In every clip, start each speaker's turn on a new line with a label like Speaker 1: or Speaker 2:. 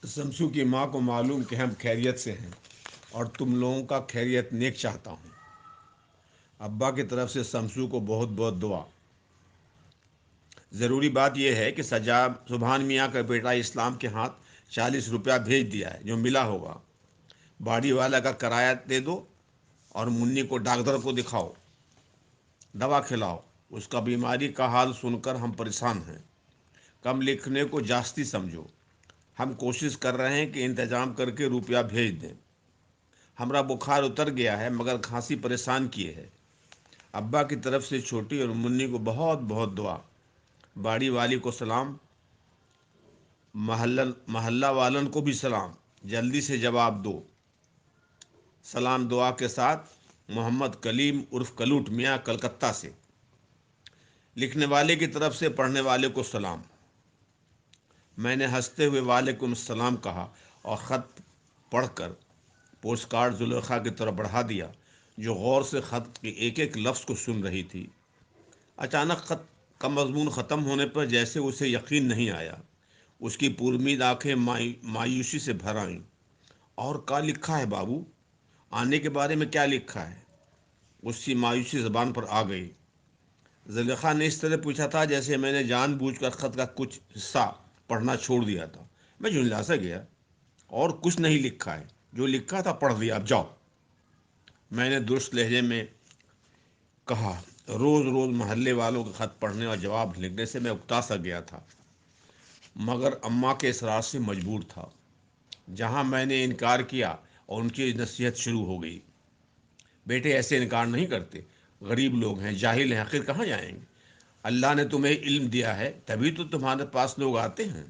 Speaker 1: شمسو کی ماں کو معلوم کہ ہم خیریت سے ہیں اور تم لوگوں کا خیریت نیک چاہتا ہوں۔ ابا کی طرف سے شمسو کو بہت بہت دعا۔ ضروری بات یہ ہے کہ سبحان میاں کا بیٹا اسلام کے ہاتھ 40 روپیہ بھیج دیا ہے جو ملا ہوگا۔ باڑی والا کا کرایہ دے دو اور منی کو ڈاکٹر کو دکھاؤ، دوا کھلاؤ۔ اس کا بیماری کا حال سن کر ہم پریشان ہیں۔ کم لکھنے کو جاستی سمجھو۔ ہم کوشش کر رہے ہیں کہ انتظام کر کے روپیہ بھیج دیں۔ ہمارا بخار اتر گیا ہے مگر کھانسی پریشان کیے ہے۔ ابا کی طرف سے چھوٹی اور منی کو بہت بہت دعا۔ باڑی والی کو سلام، محلہ والن کو بھی سلام، جلدی سے جواب دو۔ سلام دعا کے ساتھ محمد کلیم عرف کلوٹ میاں کلکتہ سے۔ لکھنے والے کی طرف سے پڑھنے والے کو سلام۔ میں نے ہنستے ہوئے وعلیکم السلام کہا اور خط پڑھ کر پوسٹ کارڈ زلیخا کی طرف بڑھا دیا جو غور سے خط کے ایک ایک لفظ کو سن رہی تھی۔ اچانک خط کا مضمون ختم ہونے پر جیسے اسے یقین نہیں آیا، اس کی پرامید آنکھیں مایوسی سے بھر آئیں۔ اور کیا لکھا ہے بابو؟ آنے کے بارے میں کیا لکھا ہے؟ اس کی مایوسی زبان پر آ گئی۔ زلیخا نے اس طرح پوچھا تھا جیسے میں نے جان بوجھ کر خط کا کچھ حصہ پڑھنا چھوڑ دیا تھا۔ میں جھنجلا سا گیا۔ اور کچھ نہیں لکھا ہے، جو لکھا تھا پڑھ دیا، اب جاؤ، میں نے درست لہجے میں کہا۔ روز روز محلے والوں کے خط پڑھنے اور جواب لکھنے سے میں اکتا سا گیا تھا، مگر اماں کے اصرار سے مجبور تھا۔ جہاں میں نے انکار کیا اور ان کی نصیحت شروع ہو گئی۔ بیٹے ایسے انکار نہیں کرتے، غریب لوگ ہیں، جاہل ہیں، آخر کہاں جائیں گے؟ اللہ نے تمہیں علم دیا ہے تبھی تو تمہارے پاس لوگ آتے ہیں۔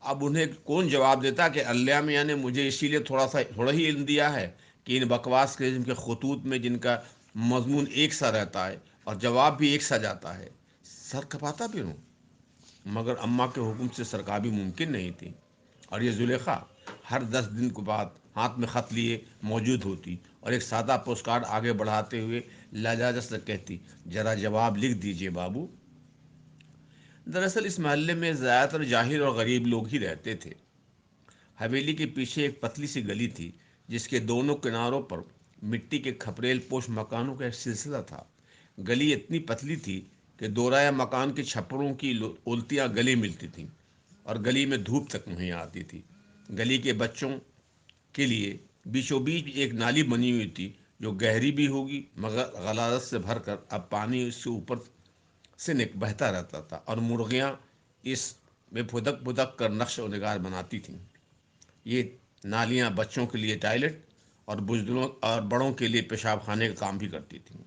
Speaker 1: اب انہیں کون جواب دیتا کہ اللہ میاں نے مجھے اسی لیے تھوڑا ہی علم دیا ہے کہ ان بکواس قسم کے خطوط میں جن کا مضمون ایک سا رہتا ہے اور جواب بھی ایک سا جاتا ہے سر کھپاتا بھی ہوں۔ مگر اماں کے حکم سے سرکابی ممکن نہیں تھی، اور یہ زلیخا ہر 10 دن کے بعد ہاتھ میں خط لیے موجود ہوتی اور ایک سادہ پوسٹ کارڈ آگے بڑھاتے ہوئے لجاجت سے کہتی، ذرا جواب لکھ دیجئے بابو۔ دراصل اس محلے میں زیادہ تر جاہل اور غریب لوگ ہی رہتے تھے۔ حویلی کے پیچھے ایک پتلی سی گلی تھی جس کے دونوں کناروں پر مٹی کے کھپریل پوش مکانوں کا ایک سلسلہ تھا۔ گلی اتنی پتلی تھی کہ دورائے مکان کے چھپروں کی اولتیاں گلے ملتی تھیں اور گلی میں دھوپ تک نہیں آتی تھی۔ گلی کے بچوں کے لیے بیچوں بیچ ایک نالی بنی ہوئی تھی جو گہری بھی ہوگی مگر غلاظت سے بھر کر اب پانی اس سے اوپر سے بہتا رہتا تھا اور مرغیاں اس میں پھدک پھدک کر نقش و نگار بناتی تھیں۔ یہ نالیاں بچوں کے لیے ٹائلٹ اور بزدلوں اور بڑوں کے لیے پیشاب خانے کا کام بھی کرتی تھیں۔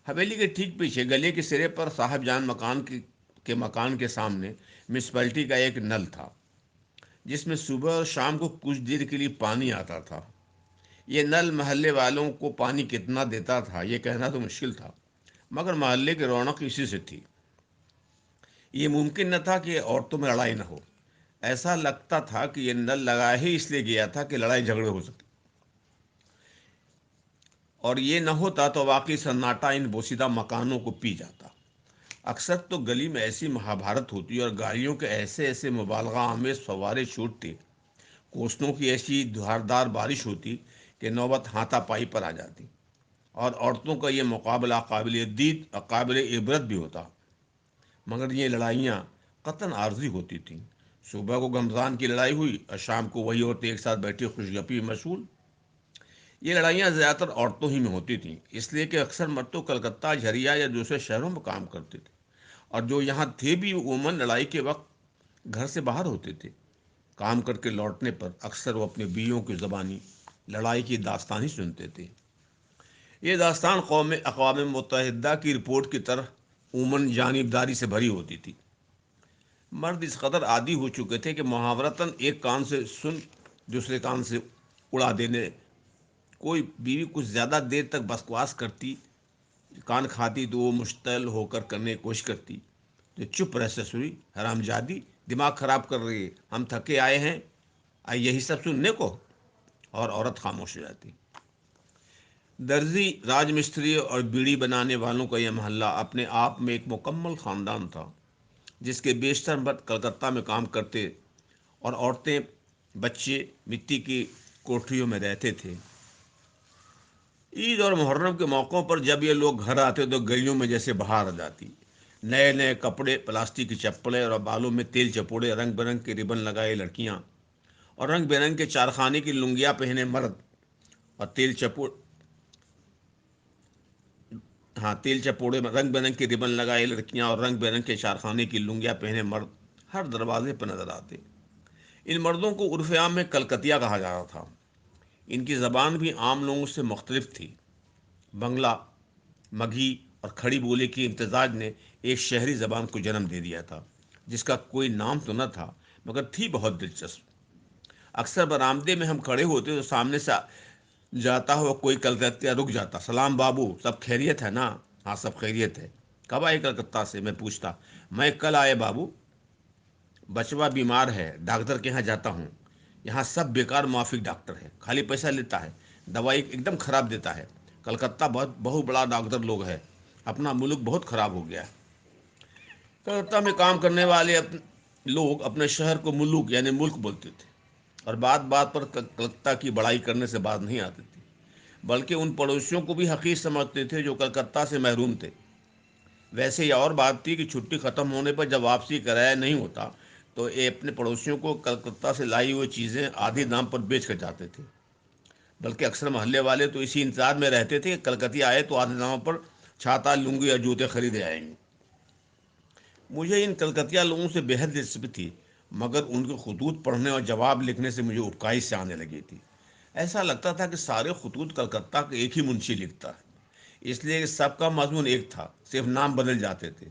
Speaker 1: حویلی کے ٹھیک پیچھے گلے کے سرے پر صاحب جان مکان کے سامنے میونسپلٹی کا ایک نل تھا جس میں صبح اور شام کو کچھ دیر کے لیے پانی آتا تھا۔ یہ نل محلے والوں کو پانی کتنا دیتا تھا یہ کہنا تو مشکل تھا، مگر محلے کی رونق اسی سے تھی۔ یہ ممکن نہ تھا کہ عورتوں میں لڑائی نہ ہو۔ ایسا لگتا تھا کہ یہ نل لگایا ہی اس لیے گیا تھا کہ لڑائی جھگڑے ہو سکے، اور یہ نہ ہوتا تو واقعی سناٹا ان بوسیدہ مکانوں کو پی جاتا۔ اکثر تو گلی میں ایسی مہابھارت ہوتی اور گاڑیوں کے ایسے ایسے مبالغہ آمیز فوارے چھوٹتے، کوسنوں کی ایسی دھاردار بارش ہوتی کہ نوبت ہاتھا پائی پر آ جاتی، اور عورتوں کا یہ مقابلہ قابل دید اور قابل عبرت بھی ہوتا۔ مگر یہ لڑائیاں قطعاً عارضی ہوتی تھیں۔ صبح کو گمزان کی لڑائی ہوئی اور شام کو وہی عورتیں ایک ساتھ بیٹھی خوش گپی میں مشغول۔ یہ لڑائیاں زیادہ تر عورتوں ہی میں ہوتی تھیں، اس لیے کہ اکثر مرد تو کلکتہ، جھریا یا دوسرے شہروں میں کام کرتے تھے، اور جو یہاں تھے بھی عموماً لڑائی کے وقت گھر سے باہر ہوتے تھے۔ کام کر کے لوٹنے پر اکثر وہ اپنے بیویوں کی زبانی لڑائی کی داستان ہی سنتے تھے۔ یہ داستان اقوام متحدہ کی رپورٹ کی طرح عموماً جانبداری سے بھری ہوتی تھی۔ مرد اس قدر عادی ہو چکے تھے کہ محاورتاً ایک کان سے سن دوسرے کان سے اڑا دینے۔ کوئی بیوی کچھ زیادہ دیر تک بکواس کرتی، کان کھاتی تو وہ مشتعل ہو کر کرنے کی کوشش کرتی تو چپ رہ سسوری، حرام جادی، دماغ خراب کر رہی ہے، ہم تھکے آئے ہیں، یہی سب سننے کو، اور عورت خاموش ہو جاتی۔ درزی، راج مستری اور بیڑی بنانے والوں کا یہ محلہ اپنے آپ میں ایک مکمل خاندان تھا، جس کے بیشتر مرد کلکتہ میں کام کرتے اور عورتیں بچے مٹی کی کوٹھریوں میں رہتے تھے۔ عید اور محرم کے موقعوں پر جب یہ لوگ گھر آتے تو گلیوں میں جیسے بہار آ جاتی۔ نئے نئے کپڑے، پلاسٹک کی چپلیں اور بالوں میں تیل چپوڑے، رنگ برنگ کے ربن لگائے لڑکیاں اور رنگ برنگ کے چارخانے کی لنگیاں پہنے مرد، اور تیل چپوڑے رنگ برنگ کے ربن لگائے لڑکیاں اور رنگ برنگ کے چارخانے کی لنگیاں پہنے مرد ہر دروازے پر نظر آتے۔ ان مردوں کو عرف عام میں کلکتیا کہا جاتا تھا۔ ان کی زبان بھی عام لوگوں سے مختلف تھی۔ بنگلہ، مگھی اور کھڑی بولی کی امتزاج نے ایک شہری زبان کو جنم دے دیا تھا، جس کا کوئی نام تو نہ تھا مگر تھی بہت دلچسپ۔ اکثر برآمدے میں ہم کھڑے ہوتے تو سامنے سے جاتا ہوا کوئی کلکتیا رک جاتا۔ سلام بابو، سب خیریت ہے نا؟ ہاں سب خیریت ہے۔ کب آئے کلکتہ سے؟ میں پوچھتا۔ میں کل آئے بابو، بچوا بیمار ہے، ڈاکٹر کے یہاں جاتا ہوں۔ یہاں سب بیکار موافق ڈاکٹر ہے، خالی پیسہ لیتا ہے، دوائی ایک دم خراب دیتا ہے۔ کلکتہ بہت بڑا ڈاکٹر لوگ ہے، اپنا ملک بہت خراب ہو گیا ہے۔ کلکتہ میں کام کرنے والے لوگ اپنے شہر کو ملوک یعنی ملک بولتے تھے، اور بات بات پر کلکتہ کی بڑائی کرنے سے بات نہیں آتی تھی، بلکہ ان پڑوسیوں کو بھی حقیر سمجھتے تھے جو کلکتہ سے محروم تھے۔ ویسے یہ اور بات تھی کہ چھٹی ختم ہونے پر جب واپسی کرایہ نہیں ہوتا تو یہ اپنے پڑوسیوں کو کلکتہ سے لائی ہوئی چیزیں آدھی دام پر بیچ کر جاتے تھے، بلکہ اکثر محلے والے تو اسی انتظار میں رہتے تھے کہ کلکتی آئے تو آدھے دام پر چھاتا، لنگی یا جوتے خریدے آئیں گے۔ مجھے ان کلکتیا لوگوں سے بے حد دلچسپی تھی، مگر ان کے خطوط پڑھنے اور جواب لکھنے سے مجھے اکائی سے آنے لگی تھی۔ ایسا لگتا تھا کہ سارے خطوط کلکتہ کے ایک ہی منشی لکھتا ہے، اس لیے کہ سب کا مضمون ایک تھا، صرف نام بدل جاتے تھے۔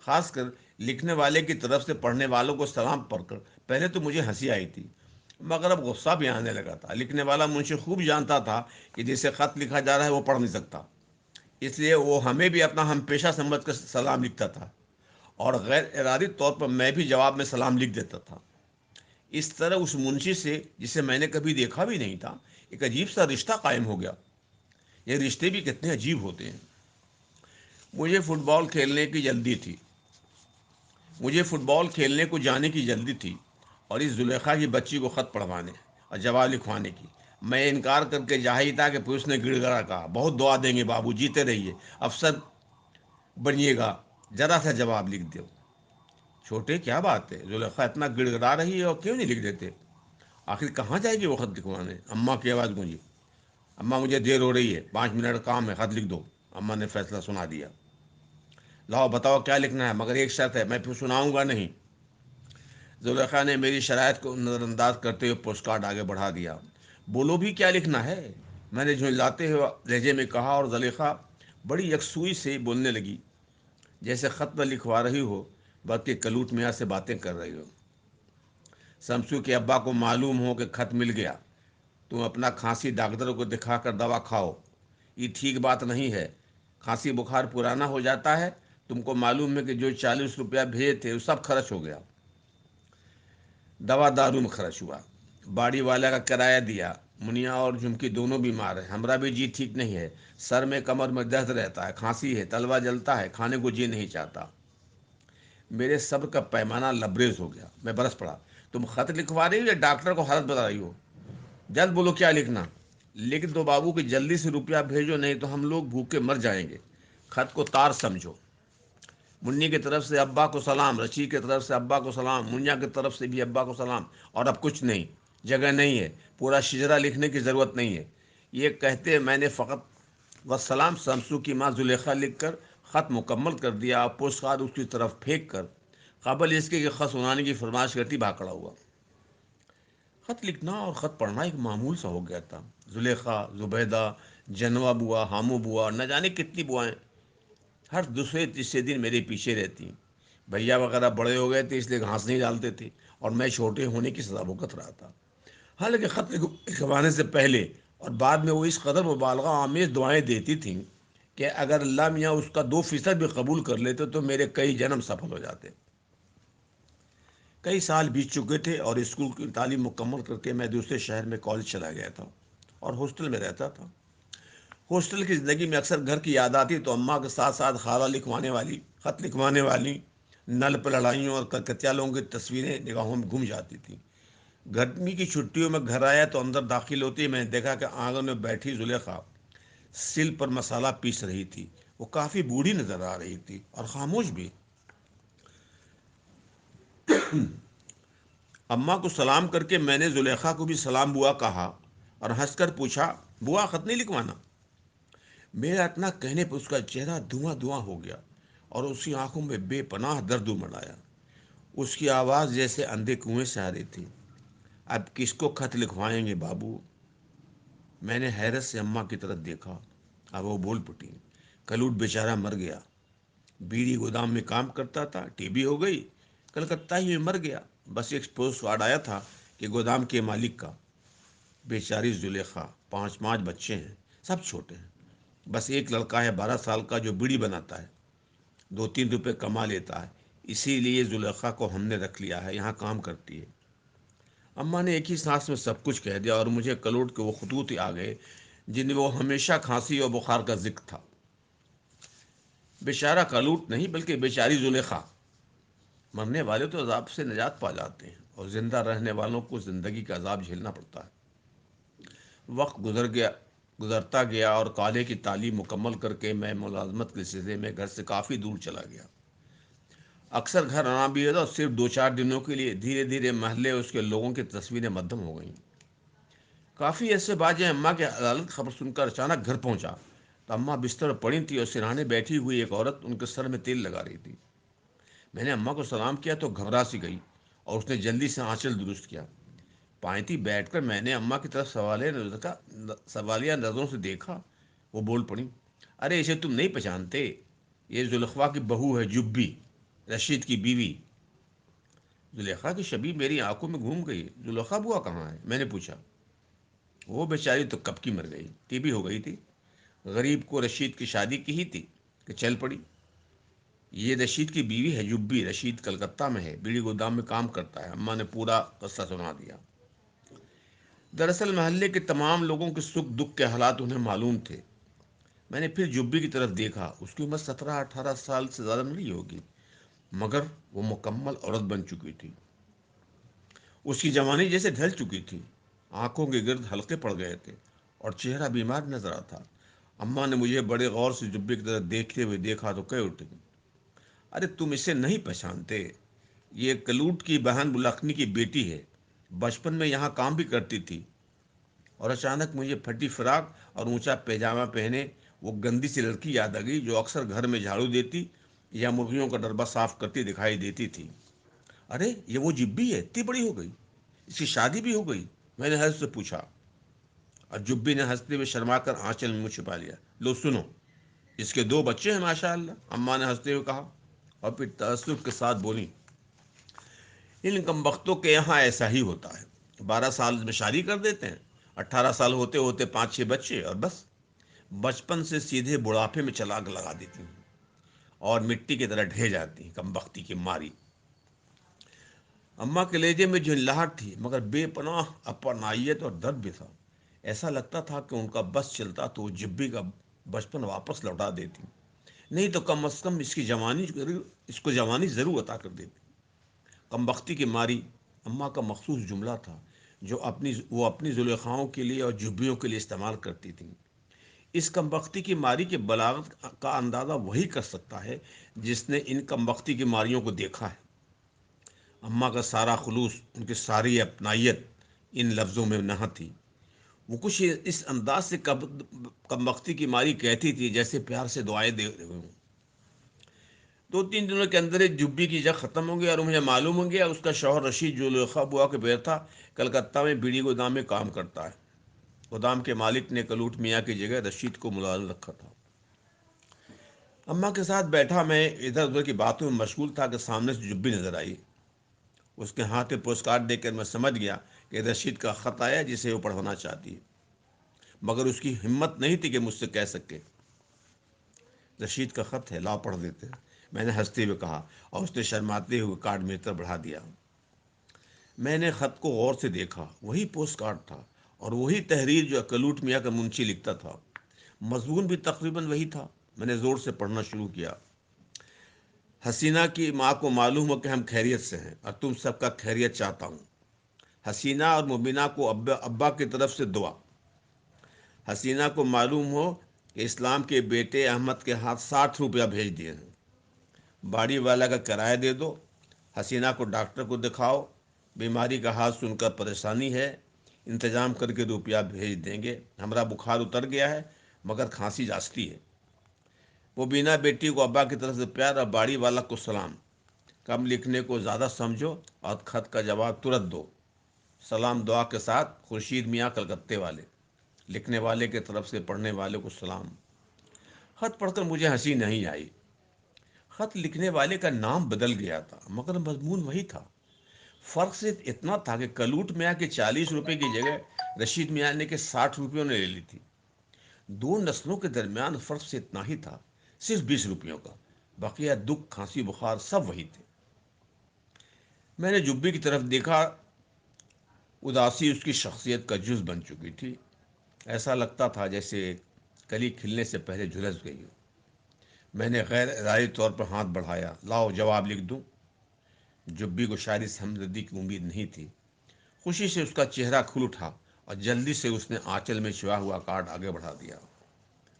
Speaker 1: خاص کر لکھنے والے کی طرف سے پڑھنے والوں کو سلام پڑھ کر پہلے تو مجھے ہنسی آئی تھی، مگر اب غصہ بھی آنے لگا تھا۔ لکھنے والا منشی خوب جانتا تھا کہ جسے خط لکھا جا رہا ہے وہ پڑھ نہیں سکتا، اس لیے وہ ہمیں بھی اپنا ہم پیشہ سمجھ کر سلام لکھتا تھا، اور غیر ارادی طور پر میں بھی جواب میں سلام لکھ دیتا تھا۔ اس طرح اس منشی سے، جسے میں نے کبھی دیکھا بھی نہیں تھا، ایک عجیب سا رشتہ قائم ہو گیا۔ یہ رشتے بھی کتنے عجیب ہوتے ہیں۔ مجھے فٹ بال کھیلنے کی جلدی تھی مجھے فٹ بال کھیلنے کو جانے کی جلدی تھی، اور اس زلیخا کی بچی کو خط پڑھوانے اور جواب لکھوانے کی۔ میں انکار کر کے جا ہی تھا کہ پولیس نے گڑ گڑا کہا، بہت دعا دیں گے بابو، جیتے رہیے، افسر بنیے گا، ذرا سا جواب لکھ دو۔ چھوٹے کیا بات ہے، زلیخا اتنا گڑ گڑا رہی ہے اور کیوں نہیں لکھ دیتے؟ آخر کہاں جائے گی وہ خط لکھوانے؟ اماں کی آواز گونجی۔ اماں مجھے دیر ہو رہی ہے، 5 منٹ کام ہے، خط لکھ دو۔ اماں نے فیصلہ سنا دیا۔ لاؤ بتاؤ کیا لکھنا ہے، مگر ایک شرط ہے، میں پھر سناؤں گا نہیں۔ زلیخا نے میری شرائط کو نظر انداز کرتے ہوئے پوسٹ کارڈ آگے بڑھا دیا۔ بولو بھی کیا لکھنا ہے، میں نے جھنجلاتے ہوئے لہجے میں کہا، اور زلیخا بڑی یکسوئی سے بولنے لگی، جیسے خط نہ لکھوا رہی ہو بلکہ کلوٹ میاں سے باتیں کر رہی ہو۔ شمسو کے ابا کو معلوم ہو کہ خط مل گیا، تم اپنا کھانسی ڈاکٹر کو دکھا کر دوا کھاؤ، یہ ٹھیک بات نہیں ہے۔ کھانسی بخار پرانا ہو جاتا ہے، تم کو معلوم ہے کہ جو 40 روپیہ بھیجے تھے وہ سب خرچ ہو گیا، دوا دارو میں خرچ ہوا، باڑی والا کا کرایہ دیا، منیا اور جھمکی دونوں بیمار ہیں، ہمارا بھی جی ٹھیک نہیں ہے، سر میں کمر میں درد رہتا ہے، کھانسی ہے، تلوا جلتا ہے، کھانے کو جی نہیں چاہتا۔ میرے صبر کا پیمانہ لبریز ہو گیا، میں برس پڑا۔ تم خط لکھوا رہی ہو یا ڈاکٹر کو حالت بتا رہی ہو؟ جلد بولو کیا لکھنا۔ لکھ دو بابو کہ جلدی سے روپیہ بھیجو، نہیں تو ہم لوگ بھوکے مر جائیں گے۔ خط کو تار سمجھو۔ منی کی طرف سے ابا کو سلام، رچی کی طرف سے ابا کو سلام، منیا کی طرف سے بھی ابا کو سلام، اور اب کچھ نہیں، جگہ نہیں ہے، پورا شجرا لکھنے کی ضرورت نہیں ہے۔ یہ کہتے میں نے فقط وسلام شمسو کی ماں زلیخا لکھ کر خط مکمل کر دیا، اور پوسٹ کارڈ اس کی طرف پھینک کر قبل اس کے کہ خط سنانے کی فرمائش کرتی بھاگ کھڑا ہوا۔ خط لکھنا اور خط پڑھنا ایک معمول سا ہو گیا تھا۔ زلیخا، زبیدہ، جنوا بوا، ہامو بوا، نہ جانے کتنی بوائیں ہر دوسرے تیسرے دن میرے پیچھے رہتی۔ بھیا وغیرہ بڑے ہو گئے تھے اس لیے گھاس نہیں ڈالتے تھے، اور میں چھوٹے ہونے کی سزا بھگت رہا تھا۔ حالانکہ خط لکھوانے سے پہلے اور بعد میں وہ اس قدر مبالغہ آمیز دعائیں دیتی تھیں کہ اگر اللہ میاں اس کا 2% بھی قبول کر لیتے تو میرے کئی جنم سفل ہو جاتے۔ کئی سال بیت چکے تھے اور اسکول کی تعلیم مکمل کر کے میں دوسرے شہر میں کالج چلا گیا تھا اور ہاسٹل میں رہتا تھا۔ ہاسٹل کی زندگی میں اکثر گھر کی یاد آتی تو اماں کے ساتھ ساتھ خط لکھوانے والی، نل پر لڑائیوں اور کلکتیا لوگوں کی تصویریں نگاہوں میں گم جاتی تھیں۔ گرمی کی چھٹیوں میں گھر آیا تو اندر داخل ہوتے ہی میں نے دیکھا کہ آنگن میں بیٹھی زلیخا سل پر مسالہ پیس رہی تھی۔ وہ کافی بوڑھی نظر آ رہی تھی اور خاموش بھی۔ اماں کو سلام کر کے میں نے زلیخا کو بھی سلام بوا کہا اور ہنس کر پوچھا، بوا خط نہیں لکھوانا؟ میرا اتنا کہنے پر اس کا چہرہ دھواں دھواں ہو گیا اور اس کی آنکھوں میں بے پناہ درد امڑ آیا۔ اس کی آواز جیسے اندھے کنویں سے آ رہی تھی۔ اب کس کو خط لکھوائیں گے بابو؟ میں نے حیرت سے اماں کی طرف دیکھا۔ اب وہ بول پٹی، کلوٹ بیچارہ مر گیا، بیڑی گودام میں کام کرتا تھا، ٹی بی ہو گئی، کلکتہ ہی میں مر گیا۔ بس ایک پوسٹ کارڈ آیا تھا کہ گودام کے مالک کا۔ بیچاری زلیخا، 5 بچے ہیں، سب چھوٹے ہیں۔ بس ایک لڑکا ہے 12 سال کا جو بیڑی بناتا ہے، 2-3 روپے کما لیتا ہے، اسی لیے زلیخا کو ہم نے رکھ لیا ہے، یہاں کام کرتی ہے۔ اماں نے ایک ہی سانس میں سب کچھ کہہ دیا اور مجھے کلوٹ کے وہ خطوط ہی آ گئے جن میں وہ ہمیشہ کھانسی اور بخار کا ذکر تھا۔ بیچارہ کلوٹ نہیں بلکہ بیچاری زلیخا۔ مرنے والے تو عذاب سے نجات پا جاتے ہیں اور زندہ رہنے والوں کو زندگی کا عذاب جھیلنا پڑتا ہے۔ وقت گزرتا گیا اور کالج کی تعلیم مکمل کر کے میں ملازمت کے سلسلے میں گھر سے کافی دور چلا گیا۔ اکثر گھر آنا بھی ہوتا اور صرف 2-4 دنوں کے لیے۔ دھیرے دھیرے محلے اس کے لوگوں کی تصویریں مدھم ہو گئیں۔ کافی عرصے بعد جب اماں کی عدالت خبر سن کر اچانک گھر پہنچا تو اماں بستر پر پڑی تھی اور سرہانے بیٹھی ہوئی ایک عورت ان کے سر میں تیل لگا رہی تھی۔ میں نے اماں کو سلام کیا تو گھبرا سی گئی اور اس نے جلدی سے آنچل درست کیا۔ پائنتی بیٹھ کر میں نے اماں کی طرف سوالیہ نظروں سے دیکھا۔ وہ بول پڑی، ارے اسے تم نہیں پہچانتے؟ یہ زلیخا کی بہو ہے، جبی، رشید کی بیوی۔ زلیخا کی شبیہ میری آنکھوں میں گھوم گئی۔ زلیخا بوا کہاں ہے؟ میں نے پوچھا۔ وہ بیچاری تو کب کی مر گئی، ٹی بی ہو گئی تھی۔ غریب کو رشید کی شادی کی ہی تھی کہ چل پڑی۔ یہ رشید کی بیوی ہے جبی، رشید کلکتہ میں ہے، بیڑی گودام میں کام کرتا ہے۔ اماں نے پورا قصہ سنا دیا۔ دراصل محلے کے تمام لوگوں کے سکھ دکھ کے حالات انہیں معلوم تھے۔ میں نے پھر جبی کی طرف دیکھا۔ اس کی عمر 17-18 سال سے زیادہ نہیں ہوگی، مگر وہ مکمل عورت بن چکی تھی۔ اس کی جوانی جیسے ڈھل چکی تھی، آنکھوں کے گرد حلقے پڑ گئے تھے اور چہرہ بیمار نظر آتا۔ اماں نے مجھے بڑے غور سے جبی کی طرف دیکھتے ہوئے دیکھا تو کہہ اٹھی، ارے تم اسے نہیں پہچانتے؟ یہ کلوٹ کی بہن بلاخنی کی بیٹی ہے، بچپن میں یہاں کام بھی کرتی تھی۔ اور اچانک مجھے پھٹی فراق اور اونچا پیجامہ پہنے وہ گندی سی لڑکی یاد آ گئی جو اکثر گھر میں جھاڑو دیتی یا مرغیوں کا ڈربہ صاف کرتی دکھائی دیتی تھی۔ ارے یہ وہ جبی ہے، اتنی بڑی ہو گئی، اس کی شادی بھی ہو گئی؟ میں نے حضرت سے پوچھا اور جبی نے ہنستے ہوئے شرما کر آنچل میں منہ چھپا لیا۔ لو سنو، اس کے 2 بچے ہیں ماشاء اللہ، اماں نے ہنستے ہوئے کہا اور پھر تأسف کے ساتھ بولی، ان کم بختوں کے یہاں ایسا ہی ہوتا ہے، 12 سال میں شادی کر دیتے ہیں، 18 سال ہوتے ہوتے 5-6 بچے اور بس بچپن سے سیدھے بڑھاپے میں چلاک لگا دیتی ہیں اور مٹی کی طرح ڈھہ جاتی ہیں کم بختی کی ماری۔ اماں کے لہجے میں جھنجھلاہٹ تھی مگر بے پناہ اپنائیت اور درد بھی تھا۔ ایسا لگتا تھا کہ ان کا بس چلتا تو وہ جبی کا بچپن واپس لوٹا دیتی، نہیں تو کم از کم اس کو جوانی ضرور عطا کر دیتی۔ کم بختی کی ماری اماں کا مخصوص جملہ تھا جو وہ اپنی زلیخاؤں کے لیے اور جبیوں کے لیے استعمال کرتی تھیں۔ اس کم بختی کی ماری کے بلاغت کا اندازہ وہی کر سکتا ہے جس نے ان کم بختی کی ماریوں کو دیکھا ہے۔ اماں کا سارا خلوص، ان کی ساری اپنائیت ان لفظوں میں نہا تھی۔ وہ کچھ اس انداز سے کم بختی کی ماری کہتی تھی جیسے پیار سے دعائیں دے رہے ہوں۔ 2-3 دنوں کے اندر ایک جبی کی جگہ ختم ہو گئی اور مجھے معلوم ہو گیا اس کا شوہر رشید جو زلیخا بوا کے بیر تھا، کلکتہ میں بیڑی گودام میں کام کرتا ہے۔ گودام کے مالک نے کلوٹ میاں کی جگہ رشید کو ملازم رکھا تھا۔ اماں کے ساتھ بیٹھا میں ادھر ادھر کی باتوں میں مشغول تھا کہ سامنے سے جبی نظر آئی۔ اس کے ہاتھ میں پوسٹ کارڈ دیکھ کر میں سمجھ گیا کہ رشید کا خط آیا جسے وہ پڑھوانا چاہتی ہے، مگر اس کی ہمت نہیں تھی کہ مجھ سے کہہ سکے، رشید کا خط ہے، لاؤ پڑھ دیتے ہیں۔ میں نے ہنستے ہوئے کہا اور اس نے شرماتے ہوئے کارڈ میری طرف بڑھا دیا۔ میں نے خط کو غور سے دیکھا، وہی پوسٹ کارڈ تھا اور وہی تحریر جو کلوٹ میاں کا منشی لکھتا تھا۔ مضمون بھی تقریباً وہی تھا۔ میں نے زور سے پڑھنا شروع کیا۔ حسینہ کی ماں کو معلوم ہو کہ ہم خیریت سے ہیں اور تم سب کا خیریت چاہتا ہوں۔ حسینہ اور مبینہ کو ابا کی طرف سے دعا۔ حسینہ کو معلوم ہو کہ اسلام کے بیٹے احمد کے ہاتھ 60 روپیہ بھیج دیے ہیں، باڑی والا کا کرایہ دے دو، حسینہ کو ڈاکٹر کو دکھاؤ، بیماری کا حال سن کر پریشانی ہے، انتظام کر کے روپیہ بھیج دیں گے، ہمارا بخار اتر گیا ہے مگر کھانسی جاستی ہے۔ مبینہ بیٹی کو ابا کی طرف سے پیار اور باڑی والا کو سلام۔ کم لکھنے کو زیادہ سمجھو اور خط کا جواب ترنت دو۔ سلام دعا کے ساتھ خورشید میاں کلکتے والے۔ لکھنے والے کی طرف سے پڑھنے والے کو سلام۔ خط پڑھ کر مجھے ہنسی نہیں آئی۔ خط لکھنے والے کا نام بدل گیا تھا مگر مضمون وہی تھا۔ فرق صرف اتنا تھا کہ کلوٹ میاں کے 40 روپے کی جگہ رشید میاں نے کے 60 روپیوں نے لے لی تھی۔ دو نسلوں کے درمیان فرق سے اتنا ہی تھا، صرف 20 روپیوں کا۔ بقیہ دکھ، کھانسی، بخار سب وہی تھے۔ میں نے جبی کی طرف دیکھا، اداسی اس کی شخصیت کا جز بن چکی تھی۔ ایسا لگتا تھا جیسے کلی کھلنے سے پہلے جھلس گئی ہو۔ میں نے غیر ارادی طور پر ہاتھ بڑھایا، لاؤ جواب لکھ دوں۔ جبی کو شاعری سے ہمدردی کی امید نہیں تھی۔ خوشی سے اس کا چہرہ کھل اٹھا اور جلدی سے اس نے آنچل میں چھپا ہوا کارڈ آگے بڑھا دیا۔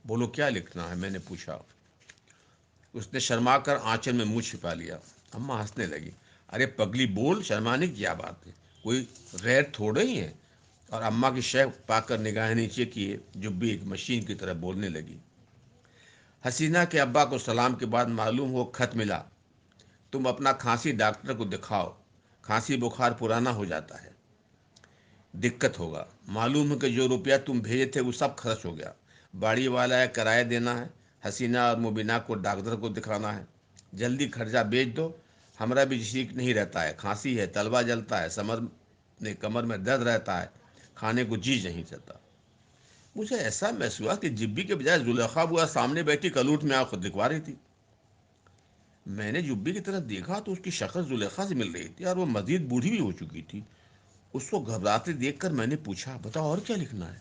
Speaker 1: بولو کیا لکھنا ہے، میں نے پوچھا۔ اس نے شرما کر آنچل میں منہ چھپا لیا۔ اماں ہنسنے لگی۔ ارے پگلی بول، شرمانے کی کیا بات ہے، کوئی غیر تھوڑے ہی ہے۔ اور اماں کی شے پا کر نگاہیں نیچے کیے جبی ایک مشین کی طرح بولنے لگی۔ حسینہ کے ابا کو سلام کے بعد معلوم ہو خط ملا، تم اپنا کھانسی ڈاکٹر کو دکھاؤ، کھانسی بخار پرانا ہو جاتا ہے، دقت ہوگا۔ معلوم ہے کہ جو روپیہ تم بھیجے تھے وہ سب خرچ ہو گیا، باڑی والا ہے، کرایہ دینا ہے، حسینہ اور مبینہ کو ڈاکٹر کو دکھانا ہے، جلدی خرچہ بیچ دو، ہمارا بھی ٹھیک نہیں رہتا ہے، کھانسی ہے، تلوا جلتا ہے، کمر میں درد رہتا ہے، کھانے کو جی نہیں چلتا۔ مجھے ایسا محسوس ہوا کہ جبی کے بجائے زلیخا بوا سامنے بیٹھی کلوٹ میں آ خود لکھوا رہی تھی۔ میں نے جبی کی طرف دیکھا تو اس کی شکل زلیخا سے مل رہی تھی اور وہ مزید بوڑھی بھی ہو چکی تھی۔ اس کو گھبراتے دیکھ کر میں نے پوچھا، بتاؤ اور کیا لکھنا ہے؟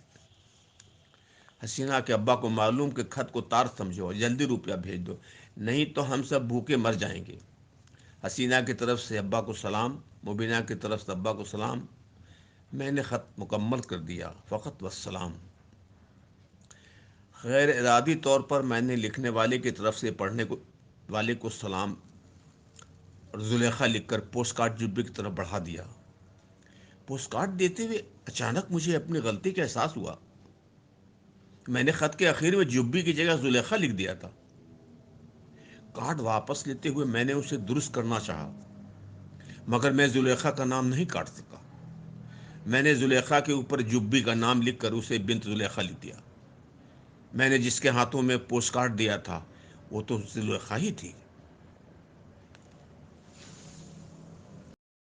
Speaker 1: حسینہ کے ابا کو معلوم کہ خط کو تار سمجھو اور جلدی روپیہ بھیج دو، نہیں تو ہم سب بھوکے مر جائیں گے۔ حسینہ کی طرف سے ابا کو سلام، مبینہ کی طرف سے ابا کو سلام۔ میں نے خط مکمل کر دیا، فقط والسلام۔ غیر ارادی طور پر میں نے لکھنے والے کی طرف سے پڑھنے والے کو سلام اور زلیخا لکھ کر پوسٹ کارڈ جبی کی طرف بڑھا دیا۔ پوسٹ کارڈ دیتے ہوئے اچانک مجھے اپنی غلطی کا احساس ہوا۔ میں نے خط کے آخر میں جبی کی جگہ زلیخا لکھ دیا تھا۔ کارڈ واپس لیتے ہوئے میں نے اسے درست کرنا چاہا مگر میں زلیخا کا نام نہیں کاٹ سکا۔ میں نے زلیخا کے اوپر جبی کا نام لکھ کر اسے بنت زلیخا لکھ دیا۔ میں نے جس کے ہاتھوں میں پوسٹ کارڈ دیا تھا وہ تو زلیخا ہی تھی۔